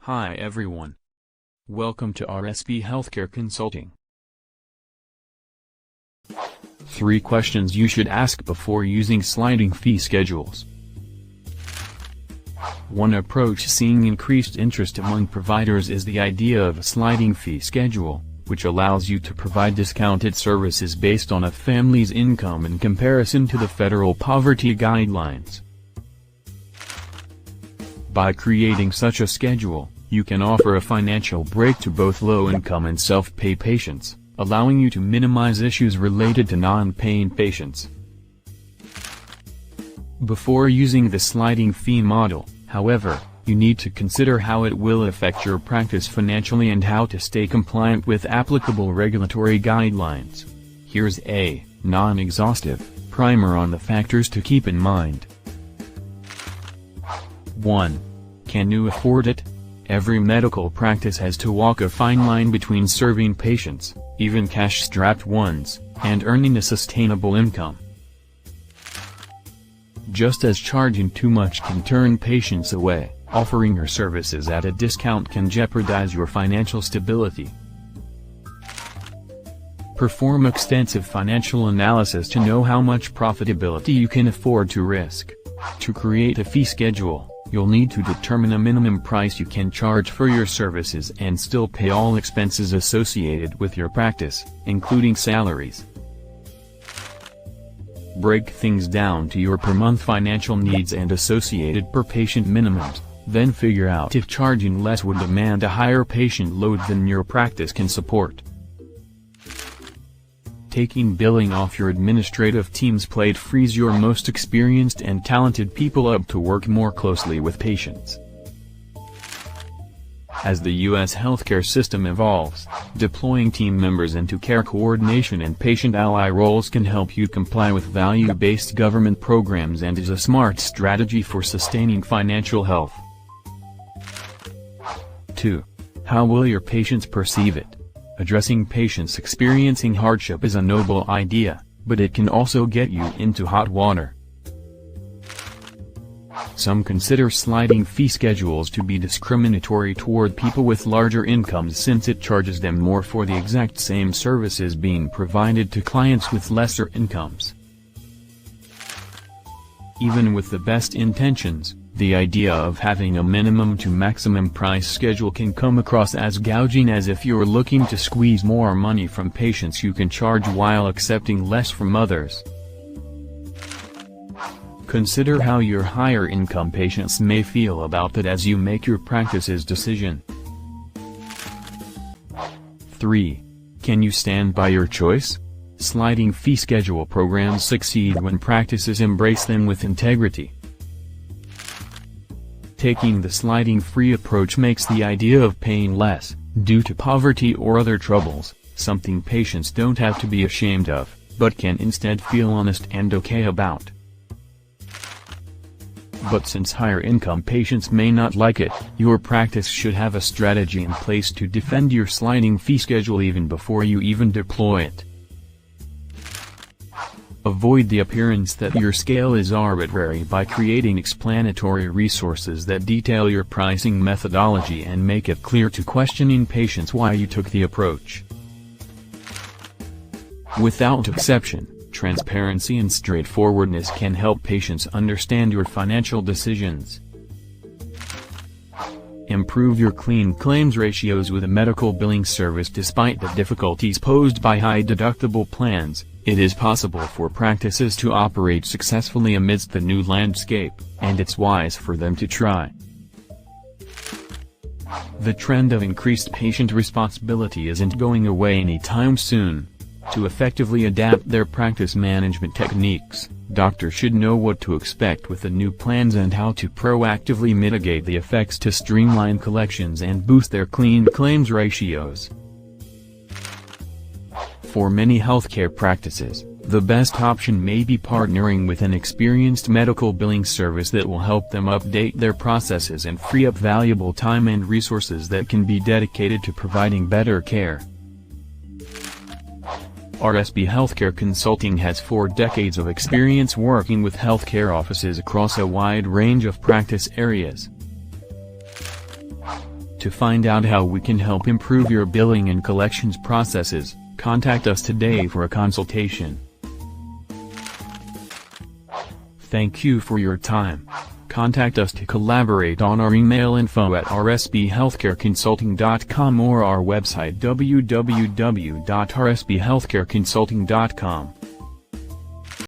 Hi everyone. Welcome to RSB Healthcare Consulting. 3 questions you should ask before using sliding fee schedules. One approach seeing increased interest among providers is the idea of a sliding fee schedule, which allows you to provide discounted services based on a family's income in comparison to the federal poverty guidelines. By creating such a schedule, you can offer a financial break to both low-income and self-pay patients, allowing you to minimize issues related to non-paying patients. Before using the sliding fee model, however, you need to consider how it will affect your practice financially and how to stay compliant with applicable regulatory guidelines. Here's a non-exhaustive primer on the factors to keep in mind. 1. Can you afford it? Every medical practice has to walk a fine line between serving patients, even cash-strapped ones, and earning a sustainable income. Just as charging too much can turn patients away, offering your services at a discount can jeopardize your financial stability. Perform extensive financial analysis to know how much profitability you can afford to risk. To create a fee schedule, you'll need to determine a minimum price you can charge for your services and still pay all expenses associated with your practice, including salaries. Break things down to your per-month financial needs and associated per-patient minimums, then figure out if charging less would demand a higher patient load than your practice can support. Taking billing off your administrative team's plate frees your most experienced and talented people up to work more closely with patients. As the U.S. healthcare system evolves, deploying team members into care coordination and patient ally roles can help you comply with value-based government programs and is a smart strategy for sustaining financial health. 2. How will your patients perceive it? Addressing patients experiencing hardship is a noble idea, but it can also get you into hot water. Some consider sliding fee schedules to be discriminatory toward people with larger incomes since it charges them more for the exact same services being provided to clients with lesser incomes. Even with the best intentions, the idea of having a minimum to maximum price schedule can come across as gouging, as if you're looking to squeeze more money from patients you can charge while accepting less from others. Consider how your higher income patients may feel about that as you make your practice's decision. 3. Can you stand by your choice? Sliding fee schedule programs succeed when practices embrace them with integrity. Taking the sliding fee approach makes the idea of paying less, due to poverty or other troubles, something patients don't have to be ashamed of, but can instead feel honest and okay about. But since higher income patients may not like it, your practice should have a strategy in place to defend your sliding fee schedule even before you even deploy it. Avoid the appearance that your scale is arbitrary by creating explanatory resources that detail your pricing methodology and make it clear to questioning patients why you took the approach. Without exception, transparency and straightforwardness can help patients understand your financial decisions. Improve your clean claims ratios with a medical billing service. Despite the difficulties posed by high deductible plans, it is possible for practices to operate successfully amidst the new landscape, and it's wise for them to try. The trend of increased patient responsibility isn't going away anytime soon. To effectively adapt their practice management techniques, doctors should know what to expect with the new plans and how to proactively mitigate the effects to streamline collections and boost their clean claims ratios. For many healthcare practices, the best option may be partnering with an experienced medical billing service that will help them update their processes and free up valuable time and resources that can be dedicated to providing better care. RSB Healthcare Consulting has 4 decades of experience working with healthcare offices across a wide range of practice areas. To find out how we can help improve your billing and collections processes, contact us today for a consultation. Thank you for your time. Contact us to collaborate on our email info@rsbhealthcareconsulting.com or our website www.rsbhealthcareconsulting.com.